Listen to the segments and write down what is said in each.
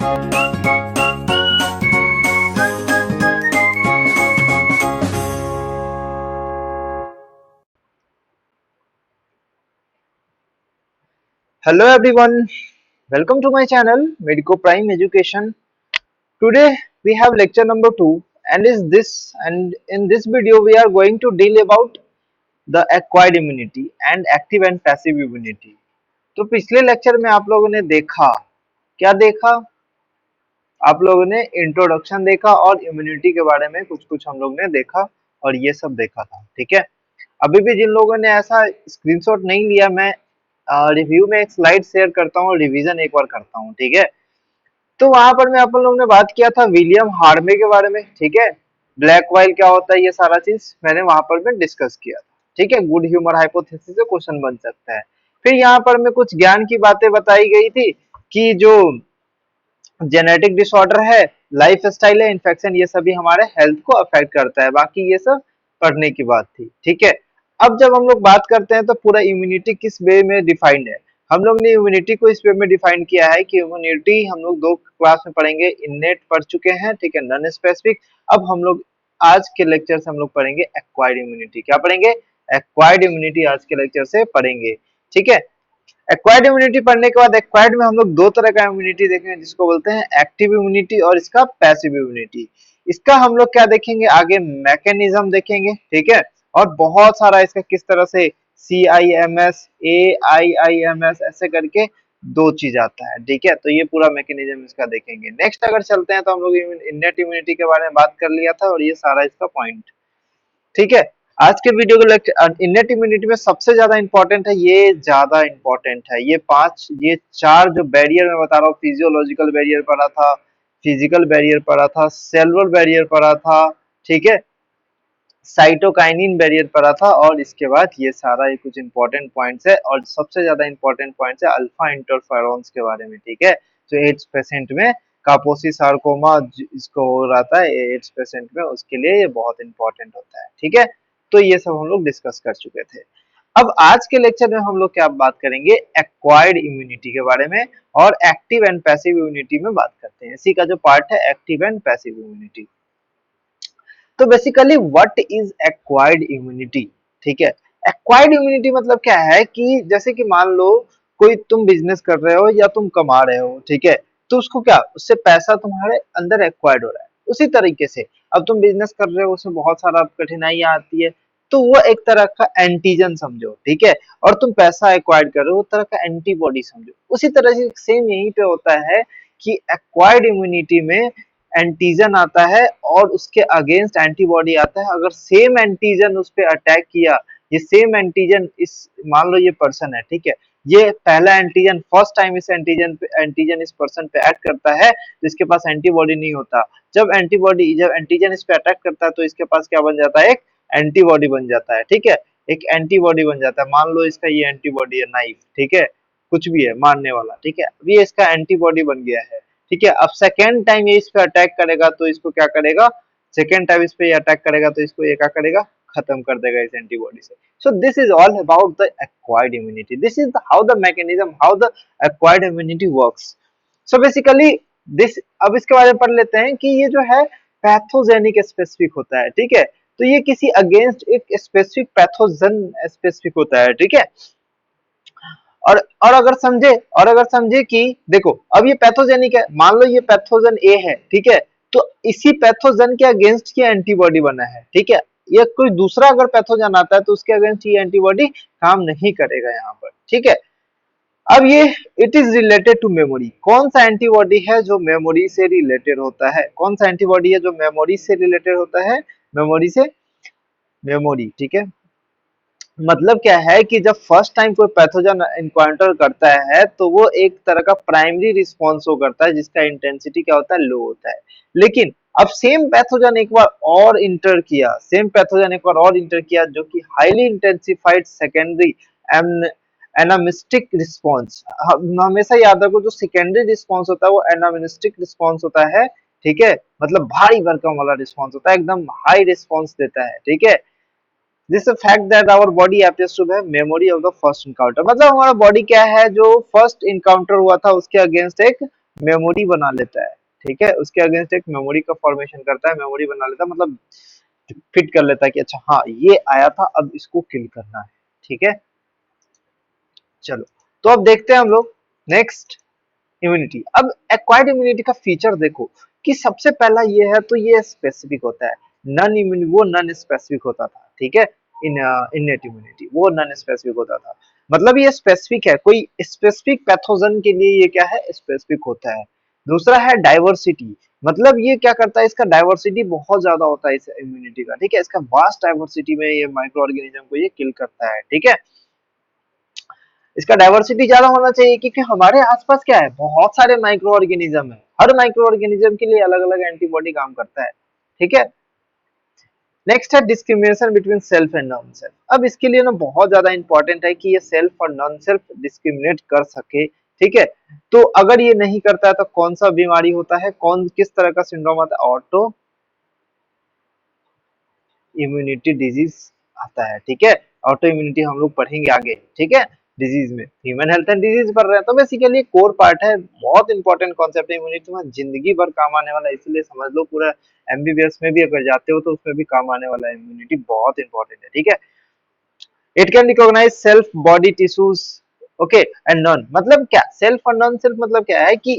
Hello everyone, welcome to my channel Medico Prime Education. Today we have lecture number 2 and in this video we are going to deal about the acquired immunity and active and passive immunity. तो पिछले lecture में आप लोगों ने देखा, क्या देखा? आप लोगों ने इंट्रोडक्शन देखा और इम्यूनिटी के बारे में कुछ कुछ हम लोग ने देखा और ये सब देखा था, ठीक है। अभी भी जिन लोगों ने ऐसा स्क्रीनशॉट नहीं लिया, मैं रिव्यू में एक स्लाइड शेयर करता हूँ और रिवीजन एक बार करता हूँ, ठीक है। तो वहां पर मैं अपन लोगों ने बात किया था विलियम हार्वे के बारे में, ठीक है। ब्लैक वाइल क्या होता है, ये सारा चीज मैंने वहां पर मैं डिस्कस किया था, ठीक है। गुड ह्यूमर हाइपोथेसिस से क्वेश्चन बन सकता है। फिर यहाँ पर मैं कुछ ज्ञान की बातें बताई गई थी कि जो जेनेटिक डिसऑर्डर है, लाइफ स्टाइल है, इन्फेक्शन, ये सभी हमारे हेल्थ को अफेक्ट करता है। बाकी ये सब पढ़ने की बात थी, ठीक है। अब जब हम लोग बात करते हैं तो पूरा इम्यूनिटी किस वे में डिफाइंड है, हम लोग ने इम्यूनिटी को इस वे में डिफाइन किया है कि इम्यूनिटी हम लोग 2 क्लास में पढ़ेंगे, इननेट पढ़ चुके हैं, ठीक है, नॉन स्पेसिफिक। अब हम लोग आज के लेक्चर से हम लोग पढ़ेंगे एक्वायर्ड इम्यूनिटी। क्या पढ़ेंगे? एक्वायर्ड इम्यूनिटी आज के लेक्चर से पढ़ेंगे, ठीक है। एक्वायर्ड इम्यूनिटी पढ़ने के बाद एक्वायर्ड में हम लोग 2 तरह का इम्यूनिटी देखेंगे, जिसको बोलते हैं एक्टिव इम्यूनिटी और इसका पैसिव इम्यूनिटी। इसका हम लोग क्या देखेंगे आगे, मैकेनिज्म देखेंगे, ठीक है। और बहुत सारा इसका किस तरह से CIMS, AIIMS ऐसे करके 2 चीज आता है, ठीक है। तो ये पूरा मैकेनिज्म इसका देखेंगे। नेक्स्ट अगर चलते हैं तो हम लोग इननेट इम्यूनिटी के बारे में बात कर लिया था और ये सारा इसका पॉइंट, ठीक है। आज के वीडियो के लेक्चर इननेट इम्यूनिटी में सबसे ज्यादा इंपॉर्टेंट है, ये ज्यादा इंपॉर्टेंट है, ये 4 जो बैरियर मैं बता रहा हूँ, फिजियोलॉजिकल बैरियर पढ़ा था, फिजिकल बैरियर पढ़ा था, सेलुलर बैरियर पढ़ा था, ठीक है, साइटोकाइनिन बैरियर पढ़ा था, और इसके बाद ये सारा ये कुछ इंपॉर्टेंट पॉइंट्स है। और सबसे ज्यादा इंपॉर्टेंट पॉइंट्स है अल्फा इंटरफेरॉन्स के बारे में, ठीक है। जो एड्स पेशेंट में कापोसी सार्कोमा इसको हो रहा था एड्स पेशेंट में, उसके लिए ये बहुत इंपॉर्टेंट होता है, ठीक है। तो ये सब हम लोग डिस्कस कर चुके थे। अब आज के लेक्चर में हम लोग क्या बात करेंगे, एक्वायर्ड इम्यूनिटी के बारे में और एक्टिव एंड पैसिव इम्यूनिटी में बात करते हैं। इसी का जो पार्ट है एक्टिव एंड पैसिव इम्यूनिटी। तो basically what is acquired immunity, ठीक है। एक्वायर्ड इम्यूनिटी मतलब क्या है कि जैसे कि मान लो कोई तुम बिजनेस कर रहे हो या तुम कमा रहे हो, ठीक है। तो उसको क्या, उससे पैसा तुम्हारे अंदर एक्वायर्ड हो रहा है। उसी तरीके से अब तुम बिजनेस कर रहे हो, उसमें बहुत सारा कठिनाइयां आती है, तो वो एक तरह का एंटीजन समझो, ठीक है। और तुम पैसा एक्वायर्ड कर रहे हो, तरह का एंटीबॉडी समझो। उसी तरह से सेम यहीं पे होता है कि एक्वायर्ड इम्यूनिटी में एंटीजन आता है और उसके अगेंस्ट एंटीबॉडी आता है। अगर सेम एंटीजन उस पर अटैक किया, ये सेम एंटीजन इस, मान लो ये पर्सन है, ठीक है, ये पहला एंटीजन फर्स्ट टाइम इस एंटीजन इस पर्सन पे अटैक करता है, तो इसके पास एंटीबॉडी नहीं होता। जब एंटीजन इस पे अटैक करता है तो इसके पास क्या बन जाता है, एक एंटीबॉडी बन जाता है, ठीक है। एक एंटीबॉडी बन जाता है, मान लो इसका ये एंटीबॉडी है, नाइफ, ठीक है, कुछ भी है मारने वाला, ठीक है। अब ये इसका एंटीबॉडी बन गया है, ठीक है। अब सेकेंड टाइम ये इस पे अटैक करेगा तो इसको क्या करेगा, सेकेंड टाइम इस पे अटैक करेगा तो इसको ये क्या करेगा, खत्म कर देगा इस एंटीबॉडी से। So this is all about the acquired immunity, this is how the mechanism, how the acquired immunity works. So basically this, अब इसके बारे में पढ़ लेते हैं कि ये जो है पैथोजेनिक स्पेसिफिक होता है, ठीक है। तो ये किसी अगेंस्ट एक स्पेसिफिक पैथोजन स्पेसिफिक होता है, ठीक है। और अगर समझे कि देखो अब ये पैथोजेनिक है, मान लो ये पैथोजन ए है, ठीक है। तो इसी पैथोजन के अगेंस्ट ये एंटीबॉडी बना है, ठीक है। ये कोई दूसरा अगर पैथोजन आता है तो उसके अगेंस्ट ये एंटीबॉडी काम नहीं करेगा यहाँ पर, ठीक है। अब ये it is related to memory, कौन सा एंटीबॉडी है जो मेमोरी से रिलेटेड होता है, कौन सा एंटीबॉडी है जो मेमोरी से रिलेटेड होता है, मेमोरी से, मेमोरी, ठीक है। मतलब क्या है कि जब फर्स्ट टाइम कोई पैथोजन इनकाउंटर करता है तो वो एक तरह का प्राइमरी रिस्पॉन्स वो करता है जिसका इंटेंसिटी क्या होता है, लो होता है। लेकिन अब सेम पैथोजन एक बार और इंटर किया, सेम पैथोजन एक बार और इंटर किया जो कि हाईली इंटेंसिफाइड सेकेंडरी एनामिस्टिक रिस्पॉन्स, हमेशा याद रखो जो सेकेंडरी रिस्पॉन्स होता है वो एनामिस्टिक रिस्पॉन्स होता है, ठीक है। मतलब भारी भरकम वाला रिस्पॉन्स होता है, एकदम हाई रिस्पॉन्स देता है, ठीक है। This fact that our body appears to have memory of the first encounter, मतलब हमारा बॉडी क्या है, जो फर्स्ट इनकाउंटर हुआ था उसके अगेंस्ट एक मेमोरी बना लेता है, ठीक है, उसके अगेंस्ट एक मेमोरी का फॉर्मेशन करता है, मेमोरी बना लेता है, मतलब फिट कर लेता है कि अच्छा हाँ ये आया था, अब इसको किल करना है, ठीक है। चलो, तो अब देखते हैं हम लोग नेक्स्ट, इम्यूनिटी। अब एक्वायर्ड इम्यूनिटी का फीचर देखो कि सबसे पहला ये है, तो ये स्पेसिफिक होता है, नन इम्यूनिटी वो नन स्पेसिफिक होता था, ठीक है। इन इनेट इम्यूनिटी वो नन स्पेसिफिक होता था, मतलब ये स्पेसिफिक है, कोई स्पेसिफिक पैथोजन के लिए ये क्या है, स्पेसिफिक होता है। दूसरा है डाइवर्सिटी, मतलब ये क्या करता है, इसका डाइवर्सिटी बहुत ज्यादा होता है इस इम्यूनिटी का, ठीक है, इसका वास्ट डाइवर्सिटी में ये माइक्रो ऑर्गेनिज्म को ये किल करता है, ठीक है। इसका डाइवर्सिटी ज्यादा होना चाहिए क्योंकि हमारे आसपास क्या है, बहुत सारे माइक्रो ऑर्गेनिज्म है, हर माइक्रो ऑर्गेनिज्म के लिए अलग अलग एंटीबॉडी काम करता है, ठीक है। नेक्स्ट है discrimination between self and non self. अब इसके लिए ना बहुत ज्यादा इंपॉर्टेंट है कि ये सेल्फ और नॉन सेल्फ डिस्क्रिमिनेट कर सके, ठीक है। तो अगर ये नहीं करता है तो कौन सा बीमारी होता है, कौन किस तरह का सिंड्रोम आता है, ऑटो इम्यूनिटी डिजीज आता है, ठीक है। ऑटो इम्यूनिटी हम लोग पढ़ेंगे आगे, ठीक है, डिजीज में ह्यूमन हेल्थ एंड डिजीज पढ़ रहे हैं, तो बेसिकली कोर पार्ट है, बहुत इंपॉर्टेंट कॉन्सेप्ट है इम्यूनिटी में, जिंदगी भर काम आने वाला है, इसलिए समझ लो पूरा एमबीबीएस में भी अगर जाते हो तो उसमें भी काम आने वाला है, इम्यूनिटी बहुत इंपॉर्टेंट है, ठीक है। It can recognise self body tissues, okay, and non, मतलब क्या सेल्फ और नॉन सेल्फ, मतलब क्या है कि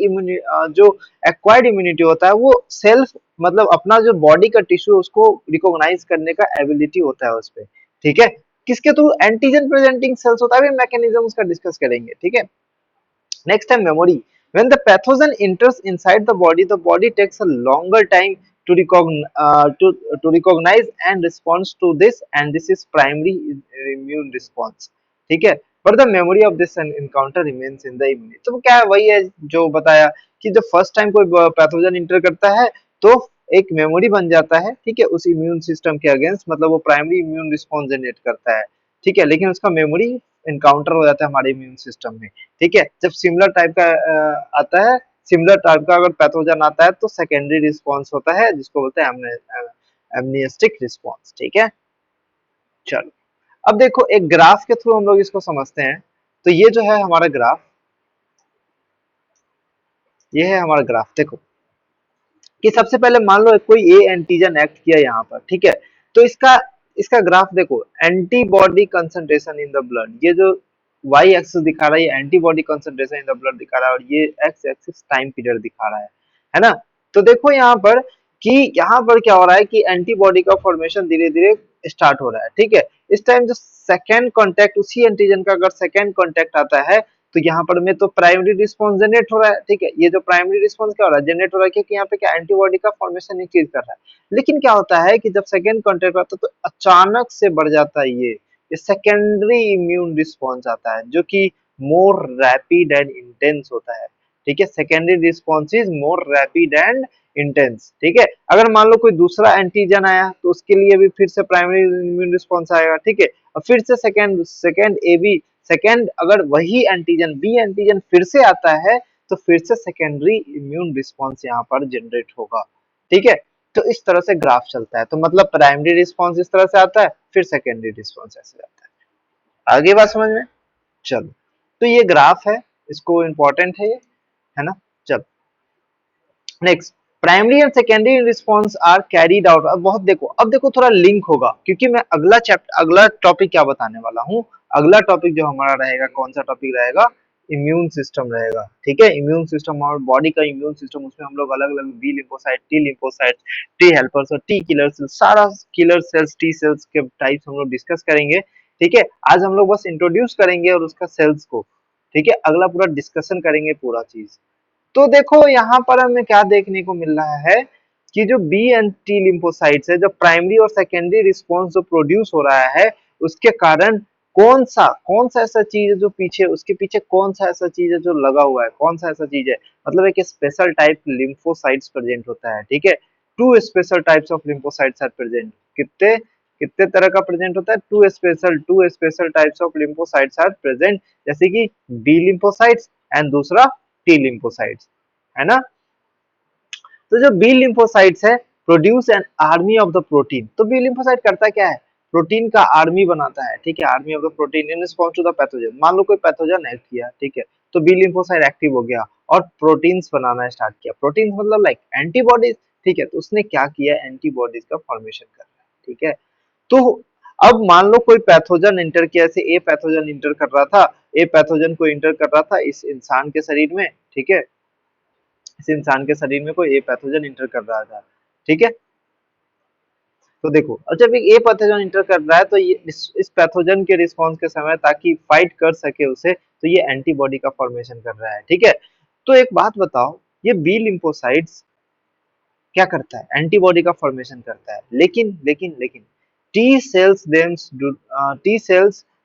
जो एक्वायर्ड इम्यूनिटी होता है वो सेल्फ मतलब अपना जो बॉडी का टिश्यू है उसको रिकॉग्नाइज करने का एबिलिटी होता है उसपे, ठीक है। किसके थ्रू, एंटीजन प्रेजेंटिंग सेल्स होता है, मैकेनिज्म उसका डिस्कस करेंगे, ठीक है। Next time memory. When the pathogen enters inside the body takes a longer time to recognize and response to this, and this is primary immune response. ठीक है, but the memory of this encounter remains in the immunity. तो क्या है, वही है जो बताया कि जब फर्स्ट टाइम कोई पैथोजन इंटर करता है तो एक मेमोरी बन जाता है, ठीक है, उस इम्यून सिस्टम के अगेंस्ट, मतलब वो प्राइमरी इम्यून रिस्पॉन्स जनरेट करता है, ठीक है, लेकिन उसका मेमोरी इनकाउंटर हो जाता है हमारे इम्यून सिस्टम में, ठीक है। जब सिमिलर टाइप का आता है, सिमिलर टाइप का अगर पैथोजन आता है तो सेकेंडरी रिस्पॉन्स होता है जिसको बोलते हैं एमनिस्टिक रिस्पॉन्स, ठीक है। चलो, अब देखो एक ग्राफ के थ्रू हम लोग इसको समझते हैं, तो ये जो है हमारा ग्राफ, ये है हमारा ग्राफ, देखो कि सबसे पहले मान लो कोई ए एंटीजन एक्ट किया यहाँ पर, ठीक है, तो इसका इसका ग्राफ देखो, antibody concentration in the blood, ये जो वाई एक्सिस दिखा रहा है ये antibody concentration in the blood दिखा रहा है, और ये एक्स एक्सिस टाइम पीरियड दिखा रहा है ना। तो देखो यहाँ पर कि यहाँ पर क्या हो रहा है कि एंटीबॉडी का फॉर्मेशन धीरे धीरे स्टार्ट हो रहा है, ठीक है। इस टाइम जो सेकेंड कॉन्टेक्ट उसी एंटीजन का अगर सेकेंड कॉन्टेक्ट आता है तो यहाँ पर में तो प्राइमरी रिस्पॉन्स जनरेट हो रहा है, ठीक है। ये जो प्राइमरी रिस्पॉन्स क्या हो रहा है, जनरेट हो रहा है क्योंकि यहाँ पे क्या एंटीबॉडी का फॉर्मेशन इंक्रीज कर रहा है। लेकिन क्या होता है कि जब सेकेंड कॉन्टेक्ट आता है तो अचानक से बढ़ जाता है ये सेकेंडरी इम्यून रिस्पॉन्स आता है जो कि मोर रैपिड एंड इंटेंस होता है, ठीक है। Secondary response is more rapid and intense, ठीक है। अगर मान लो कोई दूसरा एंटीजन आया तो उसके लिए भी फिर से प्राइमरी इम्यून रिस्पॉन्स आएगा, ठीक है, और फिर से second second A B second, अगर वही एंटीजन बी एंटीजन फिर से आता है तो फिर से सेकेंडरी इम्यून रिस्पॉन्स यहाँ पर जनरेट होगा, ठीक है। तो इस तरह से ग्राफ चलता है, तो मतलब प्राइमरी रिस्पॉन्स इस तरह से आता है, फिर सेकेंडरी रिस्पॉन्स ऐसे आता है। आगे बात समझ में, चलो, तो ये ग्राफ है, इसको इंपॉर्टेंट है ये, है ना। चलो next, primary and secondary response are carried out. अब देखो थोड़ा लिंक होगा क्योंकि मैं अगला टॉपिक क्या बताने वाला हूँ, अगला टॉपिक जो हमारा रहेगा, कौन सा टॉपिक रहेगा, इम्यून सिस्टम रहेगा, ठीक है। इम्यून सिस्टम और बॉडी का इम्यून सिस्टम, उसमें हम लोग अलग अलग B lymphocyte, T lymphocyte, T helpers और टी किलर सेल्स, सारा किलर सेल्स, टी सेल्स के टाइप्स हम लोग डिस्कस करेंगे, ठीक है। आज हम लोग बस इंट्रोड्यूस करेंगे और उसका सेल्स को, ठीक है, अगला पूरा डिस्कशन करेंगे पूरा चीज। तो देखो यहाँ पर हमें क्या देखने को मिल रहा है कि जो बी एंड टी लिम्फोसाइट्स है, जो प्राइमरी और सेकेंडरी रिस्पॉन्स जो प्रोड्यूस हो रहा है उसके कारण कौन सा ऐसा चीज है जो पीछे, उसके पीछे कौन सा ऐसा चीज है जो लगा हुआ है, कौन सा ऐसा चीज है, मतलब एक स्पेशल टाइप लिम्फोसाइट्स प्रेजेंट होता है, ठीक है। Two special types of lymphocytes are present, कितने कितने तरह का प्रेजेंट होता है, two special types of lymphocytes are present, जैसे कि बी लिम्फोसाइट्स एंड दूसरा टी लिम्फोसाइट्स, है ना। तो जो बी लिम्फोसाइट्स है produce an army of the protein, तो बी लिम्फोसाइट करता क्या है, प्रोटीन का आर्मी बनाता है, ठीक है, army of the protein in response to the pathogen. मान लो कोई पैथोजन एक्ट किया, ठीक है, तो बी लिम्फोसाइट एक्टिव हो गया और प्रोटीन्स बनाना स्टार्ट किया। प्रोटीन्स मतलब लाइक एंटीबॉडीज, ठीक है। तो उसने क्या किया, एंटीबॉडीज का फॉर्मेशन कर रहा है, ठीक है। तो अब मान लो कोई पैथोजन इंटर किया, जैसे ए पैथोजन इंटर कर रहा था, ए पैथोजन को इंटर कर रहा था इस इंसान के शरीर में, ठीक है। इस इंसान के शरीर में कोई ए पैथोजन इंटर कर रहा था, ठीक है। तो देखो, अब जब एक ए पैथोजन इंटर कर रहा है तो ये इस पैथोजन के रिस्पॉन्स के समय ताकि फाइट कर सके उसे, तो ये एंटीबॉडी का फॉर्मेशन कर रहा है, ठीक है। तो एक बात बताओ, ये बी लिम्फोसाइट्स क्या करता है, एंटीबॉडी का फॉर्मेशन करता है, लेकिन लेकिन लेकिन T cells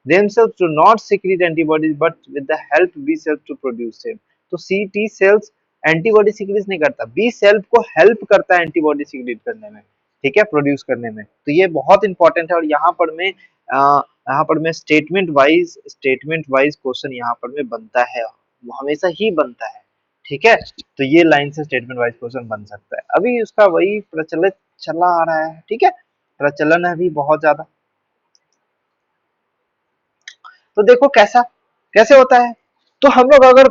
themselves do not secrete antibodies but with the help B cells to produce them। तो see T cells antibody secrete नहीं करता, बी सेल को हेल्प करता है एंटीबॉडी सिक्रीट करने में, ठीक है, प्रोड्यूस करने में। तो ये बहुत इंपॉर्टेंट है, और यहाँ पर मैं स्टेटमेंट वाइज क्वेश्चन यहाँ पर में बनता है, वो हमेशा ही बनता है, ठीक है। तो ये लाइन से स्टेटमेंट वाइज क्वेश्चन बन सकता है। अभी उसका वही प्रचलित चला आ रहा है, ठीक है, प्रचलन है अभी बहुत ज्यादा। तो देखो कैसा कैसे होता है। तो हम लोग अगर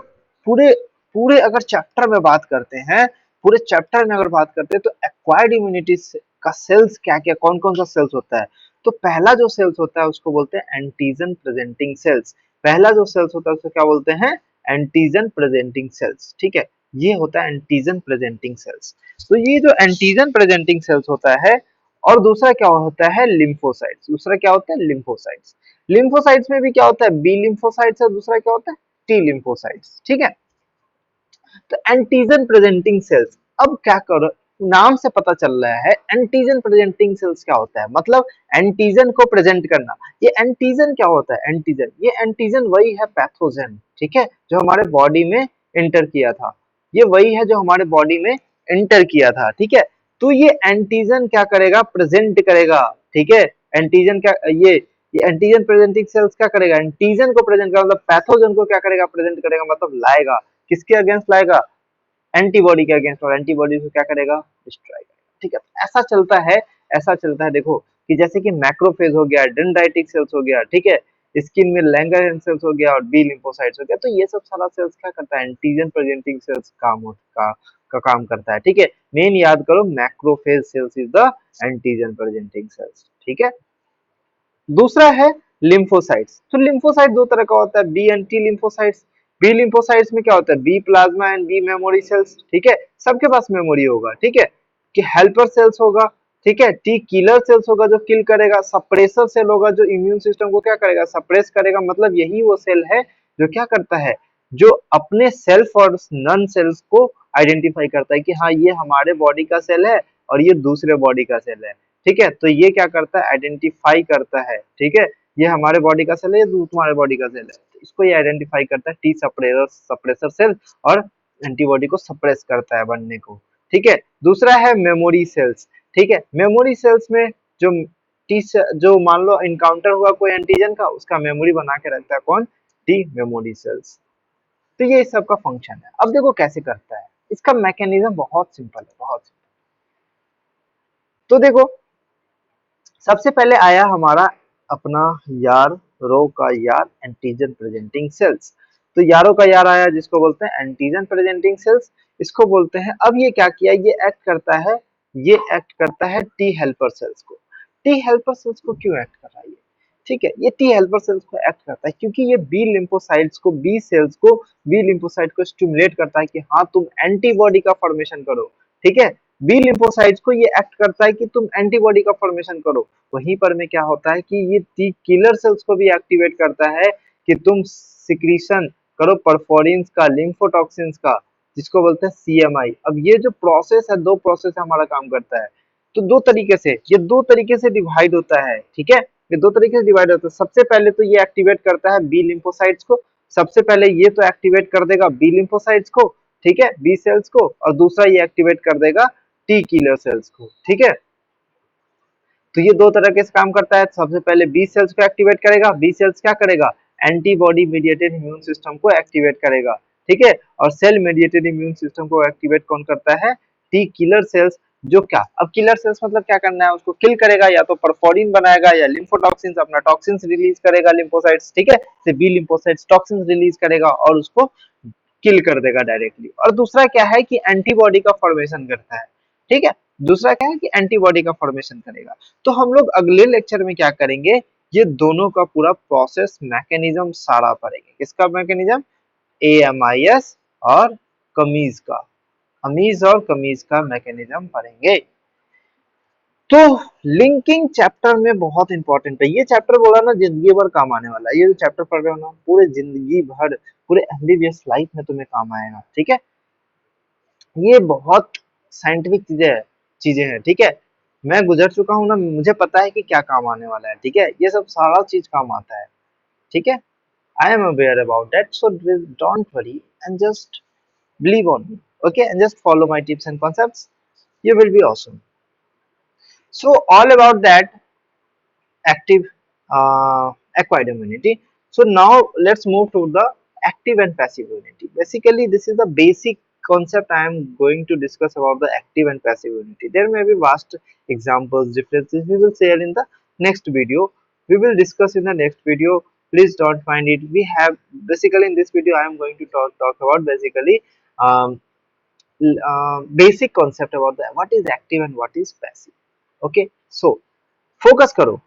पूरे पूरे अगर चैप्टर में बात करते हैं, पूरे चैप्टर में अगर बात करते हैं, तो एक्वायर्ड इम्यूनिटी का सेल्स क्या क्या, कौन कौन सा सेल्स होता है। तो पहला जो सेल्स होता है उसको बोलते हैं एंटीजन प्रेजेंटिंग सेल्स। पहला जो सेल्स होता है उसको क्या बोलते हैं, एंटीजन प्रेजेंटिंग सेल्स, ठीक है। ये होता है एंटीजन प्रेजेंटिंग सेल्स। तो ये जो एंटीजन प्रेजेंटिंग सेल्स होता है, और दूसरा क्या होता है, लिम्फोसाइट्स। दूसरा क्या होता है, लिम्फोसाइट्स। लिम्फोसाइट्स में भी क्या होता है, बी लिम्फोसाइट्स, और दूसरा क्या होता है, टी लिम्फोसाइट्स, ठीक है। तो एंटीजन प्रेजेंटिंग सेल्स, अब क्या करो, नाम से पता चल रहा है एंटीजन प्रेजेंटिंग सेल्स क्या होता है, मतलब एंटीजन को प्रेजेंट करना। ये एंटीजन क्या होता है, एंटीजन, ये एंटीजन वही है पैथोजन, ठीक है, जो हमारे बॉडी में एंटर किया था। ये वही है जो हमारे बॉडी में एंटर किया था, ठीक है। तो ये एंटीजन क्या करेगा, प्रेजेंट करेगा, ठीक है। एंटीजन क्या, ये एंटीजन प्रेजेंटिंग सेल्स क्या करेगा, एंटीजन को प्रेजेंट करेगा, मतलब पैथोजन को क्या करेगा, प्रेजेंट करेगा, मतलब लाएगा, किसके अगेंस्ट लाएगा, एंटीबॉडी के अगेंस्ट, और एंटीबॉडी को क्या करेगा, डिस्ट्रॉय करेगा, ठीक है। ऐसा चलता है, ऐसा चलता है। देखो कि जैसे कि मैक्रोफेज हो गया, डेंड्राइटिक सेल्स हो गया, ठीक है, स्किन में लैंगरहैंस सेल्स हो गया, और बी लिम्फोसाइट्स हो गया। तो ये सब सारा सेल्स क्या करता है, एंटीजन प्रेजेंटिंग सेल्स का काम करता है, ठीक है। मेन याद करो, macrophage cells is the antigen presenting cells, ठीक है। दूसरा है लिम्फोसाइट्स। तो लिम्फोसाइट दो तरह का होता है, B and T lymphocytes. B lymphocytes में क्या होता है, B plasma and B memory cells, ठीक है। सबके पास मेमोरी होगा, ठीक है, कि हेल्पर सेल्स होगा, ठीक है। टी किलर सेल्स होगा जो किल करेगा, सप्रेसर सेल होगा जो इम्यून सिस्टम को क्या करेगा, सप्रेस करेगा। मतलब यही वो सेल है जो क्या करता है, जो अपने सेल्फ और नन सेल्स को आइडेंटिफाई करता है कि हाँ ये हमारे बॉडी का सेल है और ये दूसरे बॉडी का सेल है, ठीक है। तो ये क्या करता है, आइडेंटिफाई करता है, ठीक है। ये हमारे बॉडी का सेल है, ये तुम्हारे बॉडी का सेल है, तो इसको ये आइडेंटिफाई करता है, टी सप्रेसर सेल, और एंटीबॉडी को सप्रेस करता है बनने को, ठीक है। दूसरा है मेमोरी सेल्स, ठीक है। मेमोरी सेल्स में जो जो मान लो इनकाउंटर हुआ कोई एंटीजन का, उसका मेमोरी बना के रखता है कौन, टी मेमोरी सेल्स। तो ये इस सब का फंक्शन है। अब देखो कैसे करता है, इसका मैकेनिज्म बहुत सिंपल है, बहुत सिंपल। तो देखो, सबसे पहले आया हमारा अपना यार, रो का यार, एंटीजन प्रेजेंटिंग सेल्स। तो यारों का यार आया जिसको बोलते हैं एंटीजन प्रेजेंटिंग सेल्स, इसको बोलते हैं। अब ये क्या किया, ये एक्ट करता है, ये एक्ट करता है टी हेल्पर सेल्स को। टी हेल्पर सेल्स को क्यों एक्ट कर रहा है ये, ठीक है, ये टी हेल्पर सेल्स को एक्ट करता है क्योंकि ये बी लिम्फोसाइट्स को, बी सेल्स को, बी लिम्फोसाइट को स्टिमुलेट करता है कि हाँ तुम एंटीबॉडी का फॉर्मेशन करो, ठीक है। बी लिम्फोसाइट्स को ये एक्ट करता है कि तुम एंटीबॉडी का फॉर्मेशन करो। वहीं पर में क्या होता है कि ये टी किलर सेल्स को भी एक्टिवेट करता है कि तुम सिक्रीशन करो परफोरिन्स का, लिम्फोटॉक्सिन्स का, जिसको बोलते हैं सीएमआई। अब ये जो प्रोसेस है, दो प्रोसेस हमारा काम करता है। तो दो तरीके से, ये दो तरीके से डिवाइड होता है, ठीक है, ये दो तरीके से डिवाइड होता है। सबसे पहले तो ये एक्टिवेट करता है बी लिम्फोसाइट्स को, सबसे पहले ये तो एक्टिवेट कर देगा बी लिम्फोसाइट्स को, ठीक है, बी सेल्स को, और दूसरा ये एक्टिवेट कर देगा टी किलर सेल्स को, ठीक है। तो ये दो तरह के काम करता है। सबसे पहले बी सेल्स को एक्टिवेट करेगा, बी सेल्स क्या करेगा, एंटीबॉडी मीडिएटेड इम्यून सिस्टम को एक्टिवेट करेगा, ठीक है। और सेल मीडिएटेड इम्यून सिस्टम को एक्टिवेट कौन करता है, टी किलर सेल्स। जो क्या, अब किलर सेल्स मतलब क्या करना है, उसको किल करेगा, या तो परफोरिन बनाएगा, या लिम्फोटॉक्सिन्स, अपना टॉक्सिन्स रिलीज करेगा लिम्फोसाइट्स, ठीक है। से बी लिम्फोसाइट्स टॉक्सिन्स रिलीज करेगा और उसको किल कर देगा डायरेक्टली। और दूसरा क्या है कि एंटीबॉडी का फॉर्मेशन करता है, ठीक है। दूसरा क्या है कि एंटीबॉडी का फॉर्मेशन करेगा। तो हम लोग अगले लेक्चर में क्या करेंगे, ये दोनों का पूरा प्रोसेस मैकेनिज्म सारा पढ़ेंगे। किसका मैकेनिज्म, एएमआईएस और कमीज का, अमीज और कमीज का मैकेनिज्म पढ़ेंगे। तो लिंकिंग चैप्टर में बहुत इंपॉर्टेंट है ये चैप्टर, बोला ना जिंदगी भर काम आने वाला है। ये जो चैप्टर पढ़ रहे हो ना, पूरे जिंदगी भर, पूरे एमबीबीएस लाइफ में तुम्हें काम आएगा, ठीक है। ये बहुत साइंटिफिक चीजें हैं, ठीक है। मैं गुजर चुका हूँ ना, मुझे पता है कि क्या काम आने वाला है, ठीक है। ये सब सारा चीज काम आता है, ठीक है। I am aware about that, so don't worry and just believe on me, okay, and just follow my tips and concepts. You will be awesome. So all about that active acquired immunity. So now let's move to the active and passive immunity. Basically this is the basic concept I am going to discuss about the active and passive immunity. There may be vast examples, differences we will share in the next video. We will discuss in the next video. Please don't find it. We have basically in this video I am going to talk about basically um, basic concept about the what is active and what is passive. Okay, so focus करो।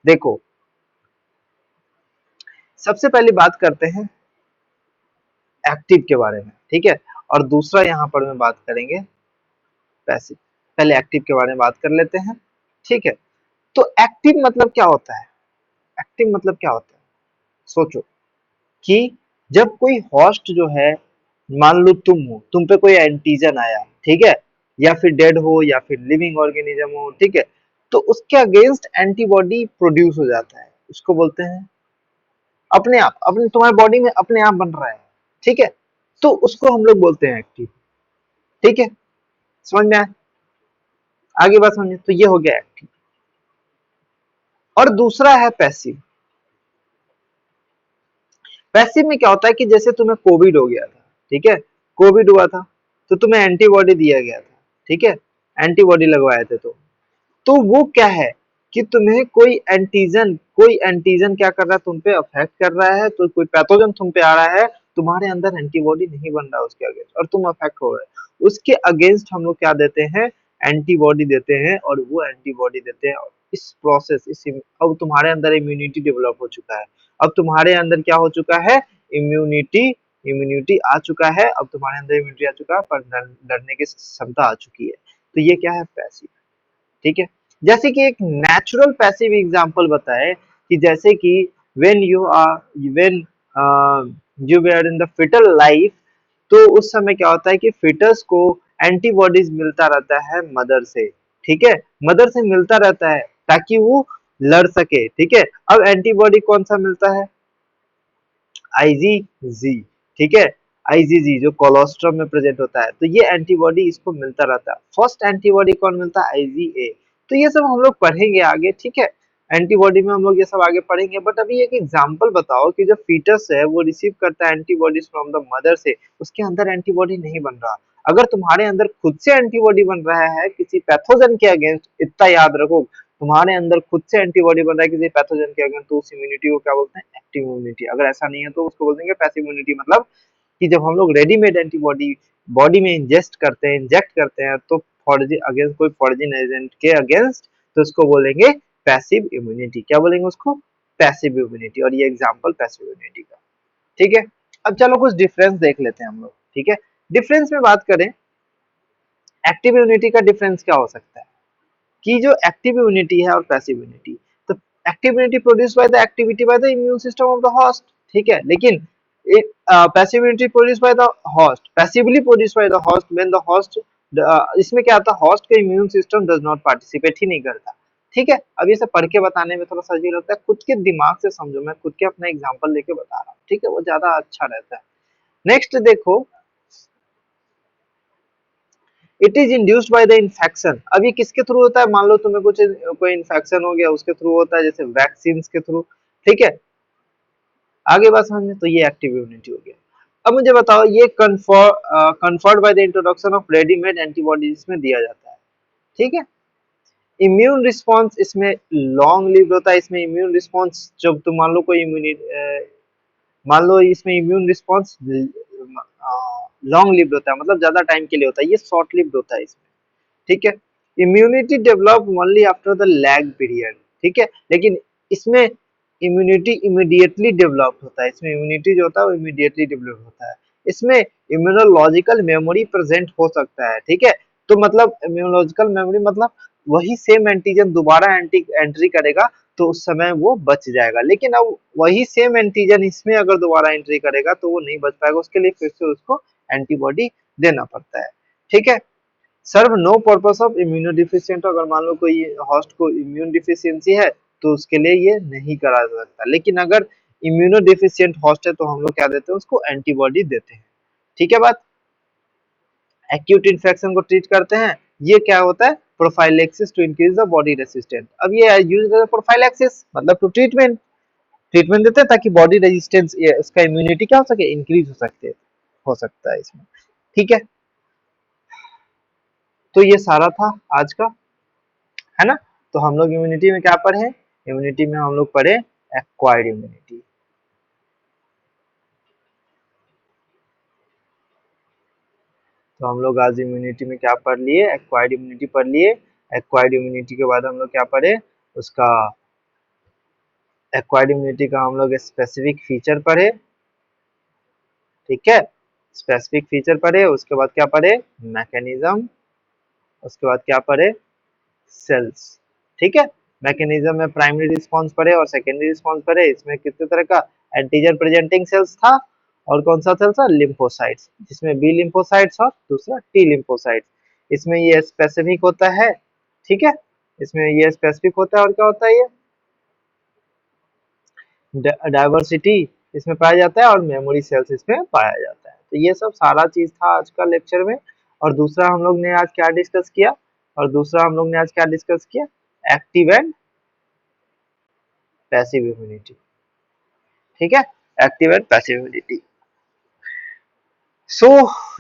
देखो, सबसे पहले बात करते हैं active के बारे में, ठीक है। और दूसरा यहाँ पर में बात करेंगे पैसिव। पहले एक्टिव के बारे में बात कर लेते हैं, ठीक है। तो एक्टिव मतलब क्या होता है, एक्टिव मतलब क्या होता है, सोचो कि जब कोई होस्ट जो है, मान लो तुम हो, तुम पे कोई एंटीजन आया, ठीक है, या फिर डेड हो या फिर लिविंग ऑर्गेनिज्म हो, ठीक है, तो उसके अगेंस्ट एंटीबॉडी प्रोड्यूस हो जाता है, उसको बोलते हैं अपने आप, अपने तुम्हारे बॉडी में अपने आप बन रहा है, ठीक है। तो उसको हम लोग बोलते हैं एक्टिव, ठीक है। समझ में आया, आगे बात समझिए। तो ये हो गया एक्टिव। और दूसरा है पैसिव। पैसिव में क्या होता है कि जैसे तुम्हें कोविड हो गया था, ठीक है, कोविड हुआ था तो तुम्हें एंटीबॉडी दिया गया था, ठीक है, एंटीबॉडी लगवाए थे। तो वो क्या है कि तुम्हें कोई एंटीजन क्या कर रहा है, तुम पे अफेक्ट कर रहा है, तो कोई पैथोजन तुम पे आ रहा है, तुम्हारे अंदर एंटीबॉडी नहीं बन रहा उसके अगेंस्ट और तुम अफेक्ट हो रहे हो, उसके अगेंस्ट हम लोग क्या देते हैं, एंटीबॉडी देते हैं। और वो एंटीबॉडी देते हैं, इस प्रोसेस अब तुम्हारे अंदर इम्यूनिटी डेवलप हो चुका है। अब तुम्हारे अंदर क्या हो चुका है, इम्यूनिटी इम्यूनिटी आ चुका है। अब तुम्हारे अंदर इम्यूनिटी आ चुका है, पर डरने की क्षमता आ चुकी है। तो ये क्या है, पैसिव, ठीक है। जैसे कि एक नेचुरल पैसिव एग्जांपल बताए कि जैसे कि when you were in the foetal life, तो उस समय क्या होता है कि फिटस को एंटीबॉडीज मिलता रहता है मदर से, ठीक है, मदर से मिलता रहता है ताकि वो लड़ सके, ठीक है। अब एंटीबॉडी कौन सा मिलता है, आईजीजी, ठीक है, आईजीजी जो कोलोस्ट्रम में प्रेजेंट होता है, तो ये एंटीबॉडी इसको मिलता रहता है। फर्स्ट एंटीबॉडी कौन मिलता है, आईजीए। तो ये सब हम लोग पढ़ेंगे आगे, ठीक है, एंटीबॉडी में हम लोग ये सब आगे पढ़ेंगे। बट अभी एक एग्जांपल बताओ कि जो फीटस है वो रिसीव करता है एंटीबॉडीज फ्रॉम द मदर से, उसके अंदर एंटीबॉडी नहीं बन रहा। अगर तुम्हारे अंदर खुद से एंटीबॉडी बन रहा है किसी पैथोजन के अगेंस्ट, इतना याद रखो, तुम्हारे अंदर खुद से एंटीबॉडी बन रहा है किसी पैथोजन के अगेंस्ट, तो उस इम्यूनिटी को क्या बोलते हैं, एक्टिव इम्यूनिटी। अगर ऐसा नहीं है तो उसको बोल देंगे पैसिव इम्यूनिटी। मतलब कि जब हम लोग रेडीमेड एंटीबॉडी बॉडी में इंजेक्ट करते हैं तो फॉरजी अगेंस्ट कोई फॉरजिन एजेंट के अगेंस्ट, तो उसको बोलेंगे पैसिव इम्यूनिटी। क्या बोलेंगे उसको, पैसिव इम्यूनिटी। और ये एग्जांपल पैसिव इम्यूनिटी का, ठीक है। अब चलो कुछ डिफरेंस देख लेते हैं हम लोग, ठीक है। डिफरेंस में बात करें, एक्टिव इम्यूनिटी का डिफरेंस क्या हो सकता है कि जो एक्टिव इम्यूनिटी है और पैसिव इम्यूनिटी, तो active immunity produce by the activity by the immune system of the host, ठीक है। लेकिन passive immunity produce by the host, passively produce by the host when the host, इसमें क्या आता है, होस्ट का immune system does not participate ही नहीं करता, ठीक है। अब ये सब पढ़ के बताने में थोड़ा सा अजीब लगता है, खुद के दिमाग से समझो, मैं खुद के अपना एग्जांपल लेके बता रहा हूँ, ठीक है, वो ज्यादा अच्छा रहता है। नेक्स्ट देखो, it is induced by the infection. अब ये किसके थ्रू होता है, मान लो तुम्हें कुछ कोई इन्फेक्शन हो गया, उसके थ्रू होता है, जैसे वैक्सीन के थ्रू, ठीक है। आगे बात समझे, तो ये एक्टिव इम्यूनिटी हो गया। अब मुझे बताओ, ये conferred by the introduction of readymade antibodies में दिया जाता है, ठीक है। इम्यून रिस्पॉन्स इसमें लॉन्ग लिव्ड होता है। इसमें इम्यून रिस्पॉन्स जब तुम मान लो कोई मान लो इसमें इम्यून रिस्पॉन्स लॉन्ग लिव्ड होता है, मतलब ज्यादा टाइम के लिए होता है, ये शॉर्ट लिव्ड होता है इसमें, ठीक है। Immunity develop only after the lag period, ठीक है, लेकिन इसमें इम्यूनिटी इमीडिएटली डेवलप होता है, इसमें इम्यूनिटी जो होता है वो इमीडिएटली डेवलप होता है। इसमें इम्यूनोलॉजिकल मेमोरी प्रेजेंट हो सकता है, ठीक है। तो मतलब इम्यूनोलॉजिकल मेमोरी मतलब वही सेम एंटीजन दोबारा एंट्री करेगा तो उस समय वो बच जाएगा, लेकिन अब वही सेम एंटीजन इसमें अगर दोबारा एंट्री करेगा तो वो नहीं बच पाएगा, उसके लिए फिर से उसको एंटीबॉडी देना पड़ता है, ठीक है। Serve no purpose of immuno deficient, अगर मान लो कोई होस्ट को इम्यून डिफिशियंसी है तो उसके लिए ये नहीं करा जा सकता, लेकिन अगर इम्यूनो डिफिशियंट होस्ट है तो हम लोग क्या देते हैं, उसको एंटीबॉडी देते हैं, ठीक है बात। एक्यूट इन्फेक्शन को ट्रीट करते हैं, ये क्या होता है, prophylaxis to increase the body resistance. अब ये यूज प्रोफाइलेक्सिस मतलब टू ट्रीटमेंट, ट्रीटमेंट देते हैं ताकि बॉडी रेजिस्टेंस इसका इम्यूनिटी क्या हो सके, इंक्रीज हो सकता है इसमें, ठीक है। तो ये सारा था आज का, है ना। तो हम लोग इम्यूनिटी में क्या पढ़े, इम्यूनिटी में हम लोग पढ़े एक्वायर्ड इम्यूनिटी। तो हम लोग आज इम्यूनिटी में क्या पढ़ लिए, एक्वायर्ड इम्यूनिटी पढ़ लिए। एक्वायर्ड इम्यूनिटी के बाद हम लोग क्या पढ़े, उसका एक्वायर्ड इम्यूनिटी का हम लोग स्पेसिफिक फीचर पढ़े, ठीक है, स्पेसिफिक फीचर पढ़े। उसके बाद क्या पढ़े, मैकेनिज्म। उसके बाद क्या पढ़े, सेल्स, ठीक है। मैकेनिज्म में प्राइमरी रिस्पांस पढ़े और सेकेंडरी रिस्पांस पढ़े। इसमें कितने तरह का एंटीजन प्रेजेंटिंग सेल्स था और कौन सा सेल्स था, लिम्फोसाइट्स, जिसमें बी लिम्फोसाइट्स और दूसरा टी लिम्फोसाइट्स। इसमें ये स्पेसिफिक होता है, ठीक है, इसमें ये स्पेसिफिक होता है और क्या होता है, ये डाइवर्सिटी इसमें पाया जाता है और मेमोरी सेल्स इसमें पाया जाता है। तो ये सब सारा चीज था आज का लेक्चर में। और दूसरा हम लोग ने आज क्या डिस्कस किया, और दूसरा हम लोग ने आज क्या डिस्कस किया, एक्टिव एंड पैसिव इम्यूनिटी, ठीक है, एक्टिव एंड पैसिव इम्यूनिटी। सो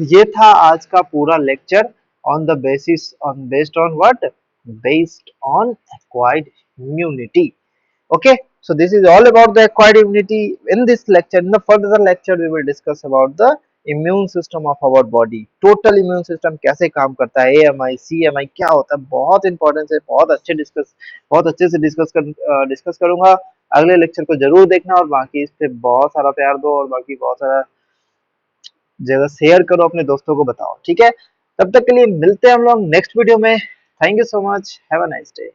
ये था आज का पूरा lecture on the basis on based on what, based on acquired immunity. Okay, so this is all about the acquired immunity. In this lecture, in the further lecture, we will discuss about the immune system of our body. Total immune system कैसे काम करता है, AMI, CMI क्या होता है, बहुत important है, बहुत अच्छे से डिस्कस करूंगा। अगले लेक्चर को जरूर देखना और बाकी इस पे बहुत सारा प्यार दो और बाकी बहुत सारा जगह शेयर करो, अपने दोस्तों को बताओ, ठीक है। तब तक के लिए मिलते हैं हम लोग नेक्स्ट वीडियो में। Thank you so much, have a nice day.